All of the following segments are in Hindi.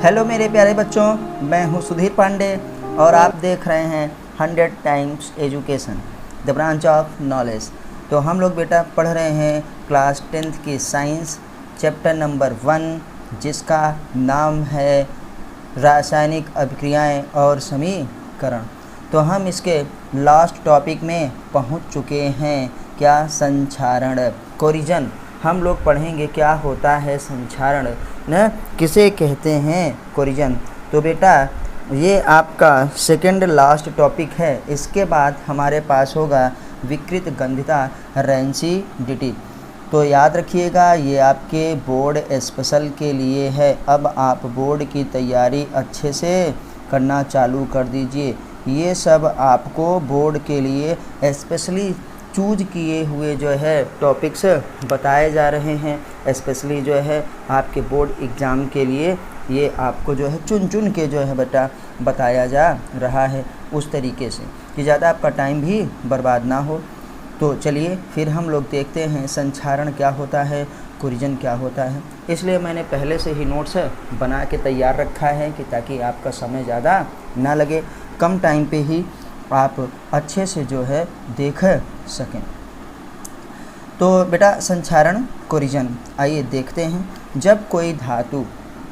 हेलो मेरे प्यारे बच्चों, मैं हूं सुधीर पांडे और आप देख रहे हैं 100 times education the branch of knowledge. तो हम लोग बेटा पढ़ रहे हैं क्लास 10th की साइंस चैप्टर नंबर 1, जिसका नाम है रासायनिक अभिक्रियाएं और समीकरण। तो हम इसके लास्ट टॉपिक में पहुंच चुके हैं, क्या? संक्षारण, कोरिजन। हम लोग पढ़ेंगे क्या होता है संक्षारण, न किसे कहते हैं कोरिजन। तो बेटा ये आपका सेकंड लास्ट टॉपिक है। इसके बाद हमारे पास होगा विकृत गंधिता, रेंसिडिटी। तो याद रखिएगा, ये आपके बोर्ड स्पेशल के लिए है। अब आप बोर्ड की तैयारी अच्छे से करना चालू कर दीजिए। ये सब आपको बोर्ड के लिए स्पेशली चूज किए हुए जो है टॉपिक्स बताए जा रहे हैं। स्पेशली जो है आपके बोर्ड एग्ज़ाम के लिए ये आपको जो है चुन चुन के जो है बेटा बताया जा रहा है, उस तरीके से कि ज़्यादा आपका टाइम भी बर्बाद ना हो। तो चलिए फिर हम लोग देखते हैं संक्षारण क्या होता है, कोरिजन क्या होता है। इसलिए मैंने पहले से ही नोट्स बना के तैयार रखा है कि ताकि आपका समय ज़्यादा ना लगे, कम टाइम पे ही आप अच्छे से जो है देख सकें। तो बेटा संक्षारण, कोरिजन, आइए देखते हैं। जब कोई धातु,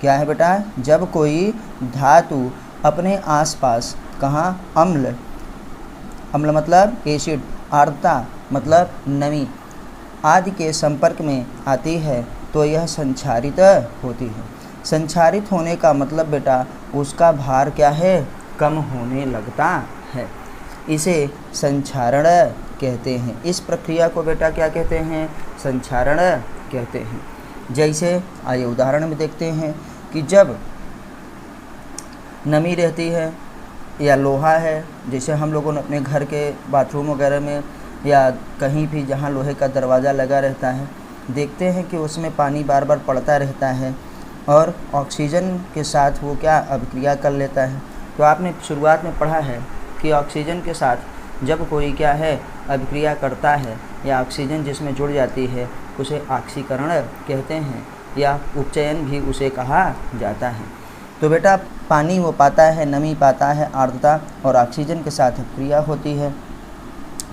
क्या है बेटा? जब कोई धातु अपने आसपास, कहाँ? अम्ल, अम्ल मतलब एसिड, आर्द्रता मतलब नमी आदि के संपर्क में आती है तो यह संक्षारित होती है। संक्षारित होने का मतलब बेटा उसका भार क्या है? कम होने लगता है। इसे संक्षारण कहते हैं। इस प्रक्रिया को बेटा क्या कहते हैं? संक्षारण कहते हैं। जैसे आइए उदाहरण में देखते हैं कि जब नमी रहती है या लोहा है, जैसे हम लोगों ने अपने घर के बाथरूम वगैरह में या कहीं भी जहाँ लोहे का दरवाज़ा लगा रहता है, देखते हैं कि उसमें पानी बार बार पड़ता रहता है और ऑक्सीजन के साथ वो क्या अभिक्रिया कर लेता है। तो आपने शुरुआत में पढ़ा है कि ऑक्सीजन के साथ जब कोई क्या है अभिक्रिया करता है या ऑक्सीजन जिसमें जुड़ जाती है उसे ऑक्सीकरण कहते हैं या उपचयन भी उसे कहा जाता है। तो बेटा पानी वो पाता है, नमी पाता है, आर्द्रता और ऑक्सीजन के साथ अभिक्रिया होती है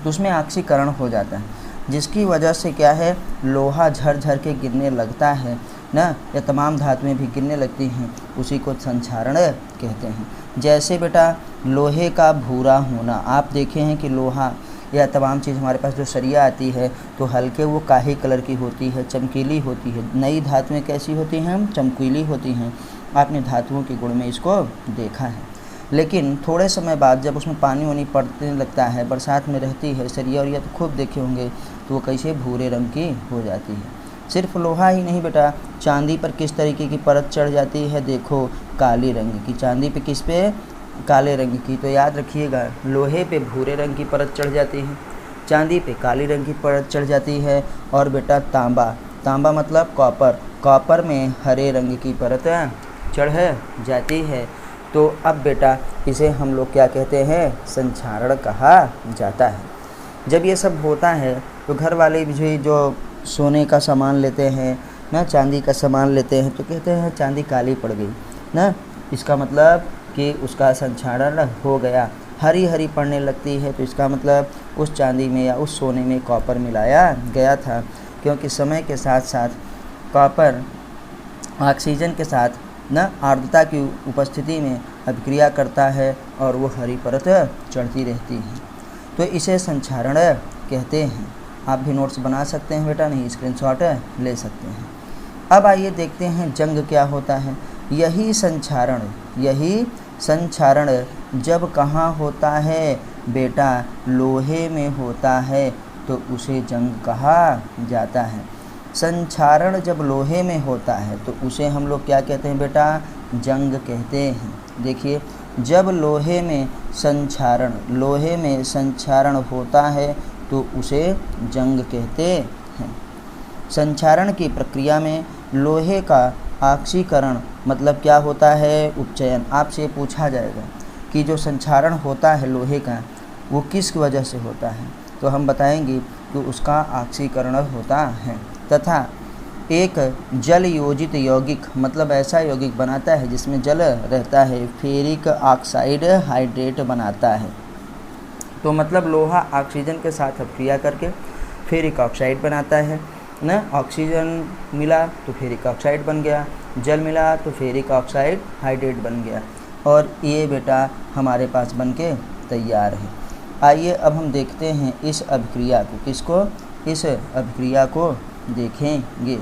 तो उसमें ऑक्सीकरण हो जाता है, जिसकी वजह से क्या है लोहा झर के गिरने लगता है ना, या तमाम धातुएं भी गिरने लगती हैं, उसी को संक्षारण कहते हैं। जैसे बेटा लोहे का भूरा होना, आप देखे हैं कि लोहा या तमाम चीज़ हमारे पास जो सरिया आती है तो हल्के वो काहे कलर की होती है, चमकीली होती है। नई धातुएं कैसी होती हैं? चमकीली होती हैं। आपने धातुओं के गुण में इसको देखा है। लेकिन थोड़े समय बाद जब उसमें पानी वानी पड़ने लगता है, बरसात में रहती है सरिया, और या तो खूब देखे होंगे तो वो कैसे भूरे रंग की हो जाती है। सिर्फ लोहा ही नहीं बेटा, चांदी पर किस तरीके की परत चढ़ जाती है? देखो काली रंग की। चांदी पे किस पे? काले रंग की। तो याद रखिएगा, लोहे पे भूरे रंग की परत चढ़ जाती है, चांदी पे काली रंग की परत चढ़ जाती है। और बेटा तांबा, तांबा मतलब कॉपर, कॉपर में हरे रंग की परत चढ़ जाती है। तो अब बेटा इसे हम लोग क्या कहते हैं? संक्षारण कहा जाता है। जब ये सब होता है तो घर वाले भी जो सोने का सामान लेते हैं ना, चांदी का सामान लेते हैं, तो कहते हैं चांदी काली पड़ गई ना, इसका मतलब कि उसका संक्षारण हो गया। हरी हरी पड़ने लगती है तो इसका मतलब उस चांदी में या उस सोने में कॉपर मिलाया गया था, क्योंकि समय के साथ साथ कॉपर ऑक्सीजन के साथ न आर्द्रता की उपस्थिति में अभिक्रिया करता है और वो हरी परत चढ़ती रहती है। तो इसे संक्षारण कहते हैं। आप भी नोट्स बना सकते हैं बेटा, नहीं स्क्रीनशॉट ले सकते हैं। अब आइए देखते हैं जंग क्या होता है। यही संक्षारण जब कहाँ होता है बेटा? लोहे में होता है तो उसे जंग कहा जाता है। संक्षारण जब लोहे में होता है तो उसे हम लोग क्या कहते हैं बेटा? जंग कहते हैं। देखिए, जब लोहे में संक्षारण होता है तो उसे जंग कहते हैं। संक्षारण की प्रक्रिया में लोहे का ऑक्सीकरण मतलब क्या होता है? उपचयन। आपसे पूछा जाएगा कि जो संक्षारण होता है लोहे का वो किस वजह से होता है, तो हम बताएंगे कि उसका ऑक्सीकरण होता है। तथा एक जल योजित यौगिक मतलब ऐसा यौगिक बनाता है जिसमें जल रहता है। फेरिक ऑक्साइड हाइड्रेट बनाता है। तो मतलब लोहा ऑक्सीजन के साथ अभिक्रिया करके फेरिक ऑक्साइड बनाता है ना। ऑक्सीजन मिला तो फेरिक ऑक्साइड बन गया, जल मिला तो फेरिक ऑक्साइड हाइड्रेट बन गया, और ये बेटा हमारे पास बन के तैयार है। आइए अब हम देखते हैं इस अभिक्रिया को। किसको? इस अभिक्रिया को देखेंगे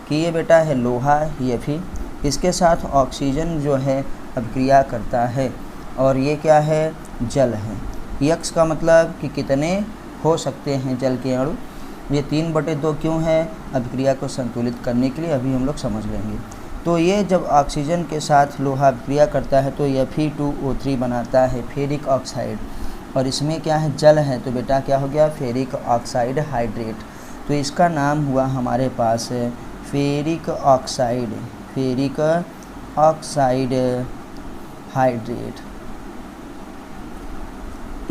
कि ये बेटा है लोहा Fe, इसके साथ ऑक्सीजन जो है अभिक्रिया करता है, और ये क्या है? जल है। यक्स का मतलब कि कितने हो सकते हैं जल के अणु। ये 3/2 क्यों है? अभिक्रिया को संतुलित करने के लिए, अभी हम लोग समझ लेंगे। तो ये जब ऑक्सीजन के साथ लोहा अभिक्रिया करता है तो Fe2O3 बनाता है फेरिक ऑक्साइड, और इसमें क्या है? जल है, तो बेटा क्या हो गया? Ferric oxide hydrate. तो इसका नाम हुआ हमारे पास ferric oxide, ferric oxide hydrate.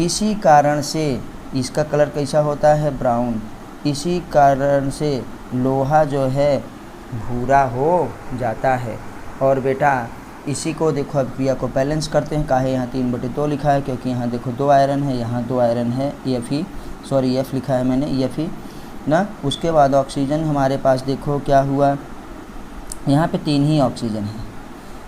इसी कारण से इसका कलर कैसा होता है? ब्राउन। इसी कारण से लोहा जो है भूरा हो जाता है। और बेटा इसी को देखो अभिक्रिया को बैलेंस करते हैं। काहे यहाँ 3/2 लिखा है? क्योंकि यहाँ देखो 2 आयरन है, यहाँ 2 आयरन है। F लिखा है मैंने, Fe ना। उसके बाद ऑक्सीजन हमारे पास देखो क्या हुआ, यहाँ पे 3 ही ऑक्सीजन है,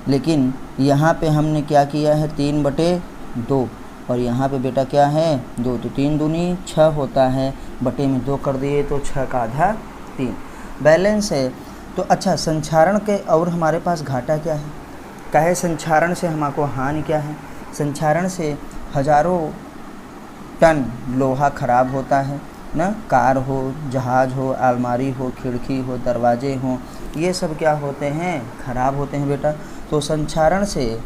लेकिन यहाँ पे हमने क्या किया है? 3/2, और यहाँ पे बेटा क्या है? 2। तो 3 दूनी 6 होता है, बटे में 2 कर दिए तो 6 का आधा 3, बैलेंस है। तो अच्छा, संक्षारण के और हमारे पास घाटा क्या है? काहे संक्षारण से हमको हानि क्या है? संक्षारण से हज़ारों टन लोहा खराब होता है ना। कार हो, जहाज हो, अलमारी हो, खिड़की हो, दरवाजे हो, ये सब क्या होते हैं? खराब होते हैं बेटा। तो संक्षारण से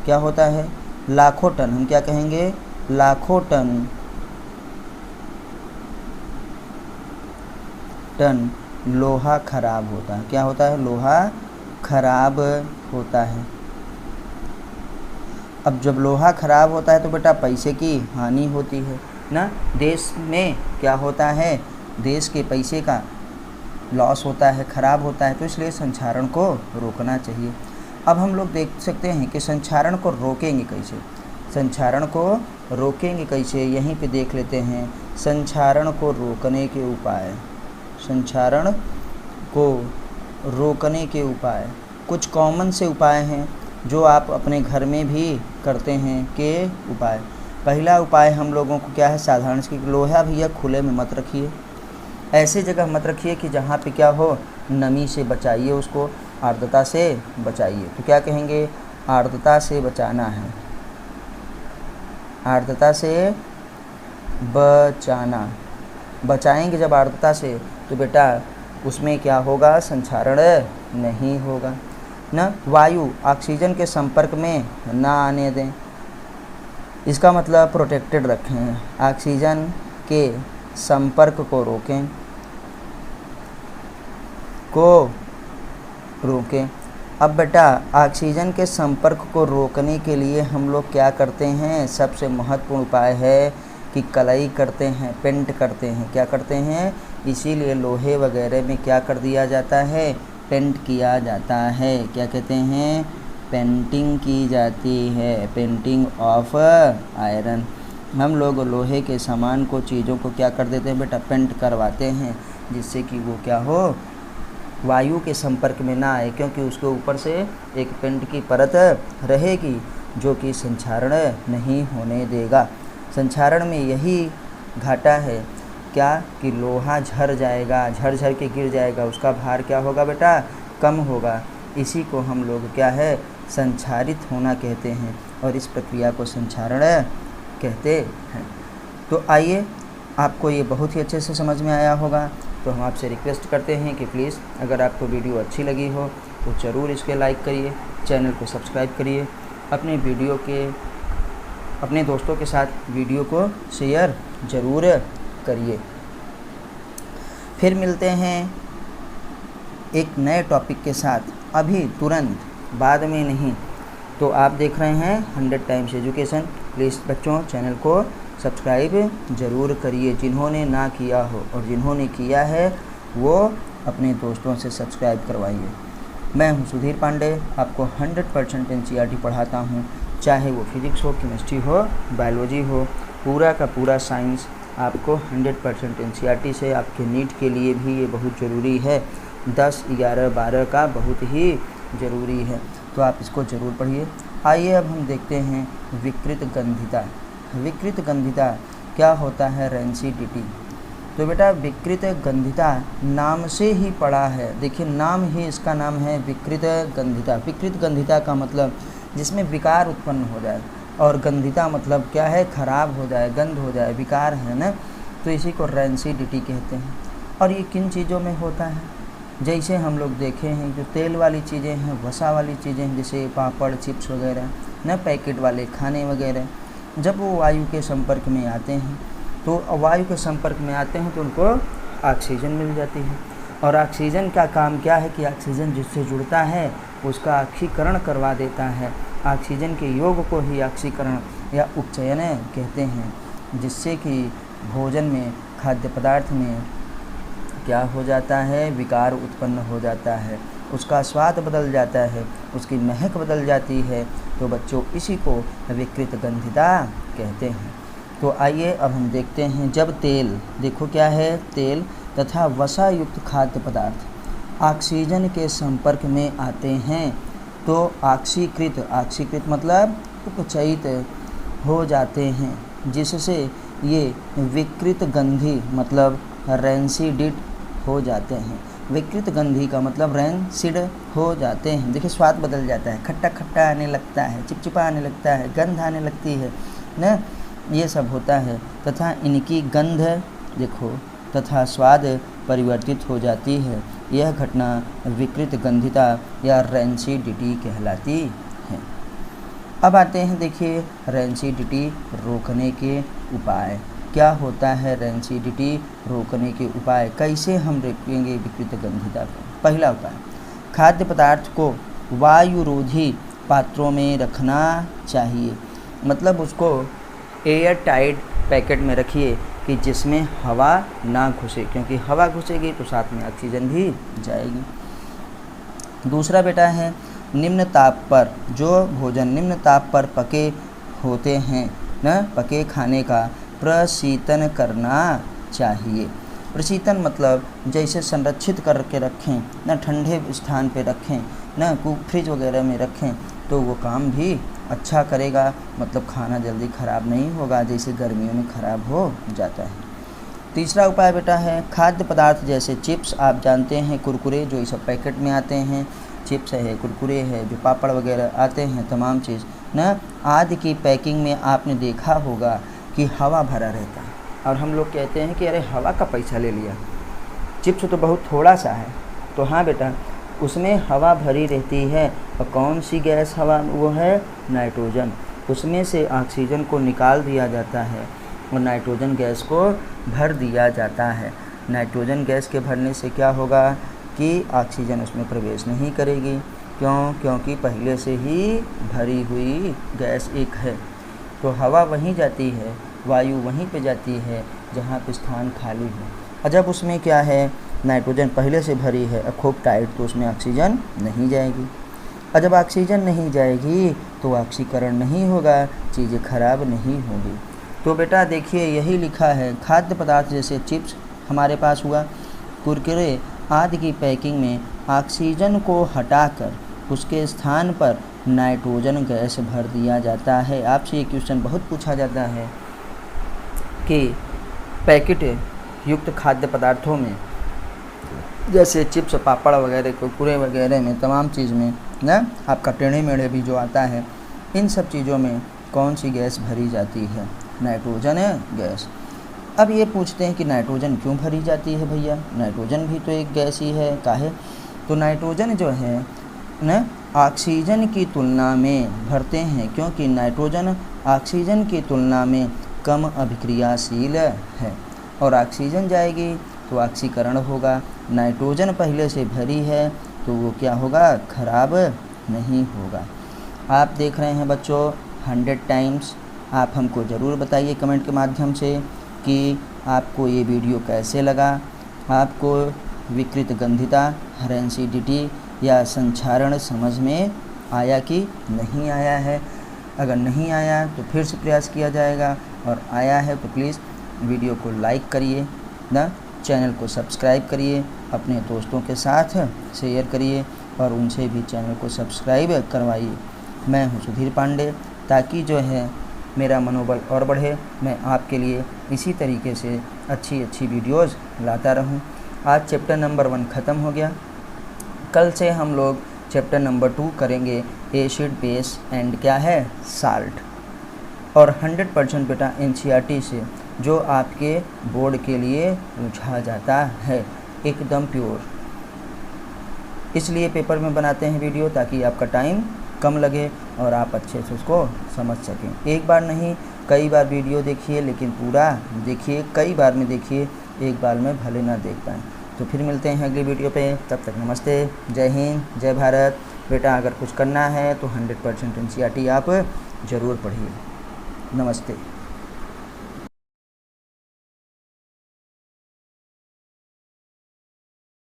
क्या होता है? लाखों टन, हम क्या कहेंगे? लाखों टन लोहा खराब होता है। क्या होता है? लोहा खराब होता है। अब जब लोहा खराब होता है तो बेटा पैसे की हानि होती है ना। देश में क्या होता है? देश के पैसे का लॉस होता है, खराब होता है। तो इसलिए संक्षारण को रोकना चाहिए। अब हम लोग देख सकते हैं कि संक्षारण को रोकेंगे कैसे। संक्षारण को रोकेंगे कैसे, यहीं पे देख लेते हैं। संक्षारण को रोकने के उपाय, संक्षारण को रोकने के उपाय कुछ कॉमन से उपाय हैं जो आप अपने घर में भी करते हैं। के उपाय, पहला उपाय हम लोगों को क्या है? साधारण से लोहा भैया खुले में मत रखिए, ऐसे जगह मत रखिए कि जहाँ पे क्या हो? नमी से बचाइए उसको, आर्द्रता से बचाइए। तो क्या कहेंगे? आर्द्रता से बचाना है, आर्द्रता से बचाना। बचाएंगे जब आर्द्रता से तो बेटा उसमें क्या होगा? संक्षारण नहीं होगा ना। वायु ऑक्सीजन के संपर्क में ना आने दें, इसका मतलब प्रोटेक्टेड रखें, ऑक्सीजन के संपर्क को रोकें, अब बेटा ऑक्सीजन के संपर्क को रोकने के लिए हम लोग क्या करते हैं? सबसे महत्वपूर्ण उपाय है कि कलई करते हैं, पेंट करते हैं। क्या करते हैं? इसीलिए लोहे वगैरह में क्या कर दिया जाता है? पेंट किया जाता है। क्या कहते हैं? पेंटिंग की जाती है, पेंटिंग ऑफ आयरन। हम लोग लोहे के सामान को, चीज़ों को क्या कर देते हैं बेटा? पेंट करवाते हैं, जिससे कि वो क्या हो? वायु के संपर्क में ना आए, क्योंकि उसके ऊपर से एक पेंट की परत रहेगी जो कि संक्षारण नहीं होने देगा। संक्षारण में यही घाटा है क्या? कि लोहा झर जाएगा, झर के गिर जाएगा, उसका भार क्या होगा बेटा? कम होगा। इसी को हम लोग क्या है? संक्षारित होना कहते हैं, और इस प्रक्रिया को संक्षारण कहते हैं। तो आइए, आपको ये बहुत ही अच्छे से समझ में आया होगा। तो हम आपसे रिक्वेस्ट करते हैं कि प्लीज़ अगर आपको वीडियो अच्छी लगी हो तो ज़रूर इसके लाइक करिए, चैनल को सब्सक्राइब करिए, अपने दोस्तों के साथ वीडियो को शेयर ज़रूर करिए। फिर मिलते हैं एक नए टॉपिक के साथ, अभी तुरंत, बाद में नहीं। तो आप देख रहे हैं 100 टाइम्स एजुकेशन। प्लीज़ बच्चों चैनल को सब्सक्राइब ज़रूर करिए जिन्होंने ना किया हो, और जिन्होंने किया है वो अपने दोस्तों से सब्सक्राइब करवाइए। मैं हूं सुधीर पांडे, आपको 100% एनसीईआरटी पढ़ाता हूं, चाहे वो फिज़िक्स हो, केमिस्ट्री हो, बायोलॉजी हो, पूरा का पूरा साइंस आपको 100% एनसीईआरटी से। आपके नीट के लिए भी ये बहुत ज़रूरी है, 10, 11, 12 का बहुत ही ज़रूरी है, तो आप इसको ज़रूर पढ़िए। आइए अब हम देखते हैं विकृत गंधिता। विकृत गंधिता क्या होता है? रेंसिडिटी। तो बेटा विकृत गंधिता नाम से ही पड़ा है, देखिए नाम ही इसका नाम है विकृत गंधिता। विकृत गंधिता का मतलब जिसमें विकार उत्पन्न हो जाए, और गंधिता मतलब क्या है? खराब हो जाए, गंध हो जाए, विकार है ना, तो इसी को रेंसिडिटी कहते हैं। और ये किन चीज़ों में होता है? जैसे हम लोग देखे हैं जो तेल वाली चीज़ें हैं, वसा वाली चीज़ें हैं, जैसे पापड़, चिप्स वगैरह ना, पैकेट वाले खाने वगैरह, जब वो वायु के संपर्क में आते हैं तो वायु के संपर्क में आते हैं तो उनको ऑक्सीजन मिल जाती है। और ऑक्सीजन का काम क्या है कि ऑक्सीजन जिससे जुड़ता है उसका ऑक्सीकरण करवा देता है। ऑक्सीजन के योग को ही ऑक्सीकरण या उपचयन कहते हैं, जिससे कि भोजन में, खाद्य पदार्थ में क्या हो जाता है? विकार उत्पन्न हो जाता है, उसका स्वाद बदल जाता है, उसकी महक बदल जाती है। तो बच्चों इसी को विकृत गंधिता कहते हैं। तो आइए अब हम देखते हैं, जब तेल, देखो क्या है, तेल तथा वसा युक्त खाद्य पदार्थ ऑक्सीजन के संपर्क में आते हैं तो ऑक्सीकृत मतलब उपचयित हो जाते हैं, जिससे ये विकृत गंधी मतलब रेंसिडिट हो जाते हैं। विकृत गंधी का मतलब रेंसिड हो जाते हैं। देखिए स्वाद बदल जाता है, खट्टा खट्टा आने लगता है, चिपचिपा आने लगता है, गंध आने लगती है ना, ये सब होता है। तथा इनकी गंध देखो तथा स्वाद परिवर्तित हो जाती है। यह घटना विकृत गंधिता या रेंसिडिटी कहलाती है। अब आते हैं, देखिए रेंसिडिटी रोकने के उपाय। क्या होता है रेंसिडिटी रोकने के उपाय? कैसे हम रोकेंगे विकृत गंधिता को? पहला उपाय, खाद्य पदार्थ को वायुरोधी पात्रों में रखना चाहिए, मतलब उसको एयर टाइट पैकेट में रखिए कि जिसमें हवा ना घुसे, क्योंकि हवा घुसेगी तो साथ में ऑक्सीजन भी जाएगी। दूसरा बेटा है, निम्न ताप पर, जो भोजन निम्न ताप पर पके होते हैं न, पके खाने का प्रशीतन करना चाहिए। प्रशीतन मतलब जैसे संरक्षित करके रखें न, ठंडे स्थान पे रखें न, फ्रिज वगैरह में रखें तो वो काम भी अच्छा करेगा, मतलब खाना जल्दी ख़राब नहीं होगा, जैसे गर्मियों में ख़राब हो जाता है। तीसरा उपाय बेटा है, खाद्य पदार्थ जैसे चिप्स, आप जानते हैं कुरकुरे जो इस पैकेट में आते हैं, चिप्स है, कुरकुरे है, जो पापड़ वगैरह आते हैं, तमाम चीज़ न आदि की पैकिंग में आपने देखा होगा कि हवा भरा रहता है, और हम लोग कहते हैं कि अरे हवा का पैसा ले लिया, चिप्स तो बहुत थोड़ा सा है। तो हाँ बेटा, उसमें हवा भरी रहती है, और कौन सी गैस हवा? वो है नाइट्रोजन। उसमें से ऑक्सीजन को निकाल दिया जाता है और नाइट्रोजन गैस को भर दिया जाता है। नाइट्रोजन गैस के भरने से क्या होगा कि ऑक्सीजन उसमें प्रवेश नहीं करेगी। क्यों? क्योंकि पहले से ही भरी हुई गैस एक है, तो हवा वहीं जाती है, वायु वहीं पे जाती है जहाँ पे स्थान खाली है। और जब उसमें क्या है, नाइट्रोजन पहले से भरी है और खूब टाइट, तो उसमें ऑक्सीजन नहीं जाएगी, और जब ऑक्सीजन नहीं जाएगी तो ऑक्सीकरण नहीं होगा, चीज़ें खराब नहीं होंगी। तो बेटा देखिए यही लिखा है, खाद्य पदार्थ जैसे चिप्स हमारे पास हुआ, कुरकुरे आदि की पैकिंग में ऑक्सीजन को हटाकर उसके स्थान पर नाइट्रोजन गैस भर दिया जाता है। आपसे ये क्वेश्चन बहुत पूछा जाता है कि पैकेट युक्त खाद्य पदार्थों में जैसे चिप्स, पापड़ वगैरह, कुरकुरे वगैरह में, तमाम चीज़ में ना, आपका टेढ़े मेढ़े भी जो आता है, इन सब चीज़ों में कौन सी गैस भरी जाती है? Nitrogen gas. अब ये पूछते हैं कि नाइट्रोजन क्यों भरी जाती है भैया? नाइट्रोजन भी तो एक गैस ही है, काहे? तो नाइट्रोजन जो है न, ऑक्सीजन की तुलना में भरते हैं, क्योंकि नाइट्रोजन ऑक्सीजन की तुलना में कम अभिक्रियाशील है, और ऑक्सीजन जाएगी तो ऑक्सीकरण होगा। नाइट्रोजन पहले से भरी है तो वो क्या होगा? खराब नहीं होगा। आप देख रहे हैं बच्चों 100 टाइम्स आप हमको ज़रूर बताइए कमेंट के माध्यम से कि आपको ये वीडियो कैसे लगा। आपको विकृत गंधिता, हेरेंसिडिटी या संचारण समझ में आया कि नहीं आया है। अगर नहीं आया तो फिर से प्रयास किया जाएगा, और आया है तो प्लीज़ वीडियो को लाइक करिए, चैनल को सब्सक्राइब करिए, अपने दोस्तों के साथ शेयर करिए और उनसे भी चैनल को सब्सक्राइब करवाइए। मैं हूं सुधीर पांडे, ताकि जो है मेरा मनोबल और बढ़े, मैं आपके लिए इसी तरीके से अच्छी अच्छी वीडियोज़ लाता रहूं। आज चैप्टर नंबर 1 ख़त्म हो गया। कल से हम लोग चैप्टर नंबर 2 करेंगे, एसिड, बेस एंड क्या है, साल्ट। और 100% बेटा NCERT से जो आपके बोर्ड के लिए पूछा जाता है, एकदम प्योर। इसलिए पेपर में बनाते हैं वीडियो, ताकि आपका टाइम कम लगे और आप अच्छे से उसको समझ सकें। एक बार नहीं, कई बार वीडियो देखिए, लेकिन पूरा देखिए, कई बार में देखिए, एक बार में भले ना देख पाएँ। तो फिर मिलते हैं अगली वीडियो पे, तब तक नमस्ते, जय हिंद, जय भारत। बेटा अगर कुछ करना है तो 100% NCERT आप ज़रूर पढ़िए। नमस्ते।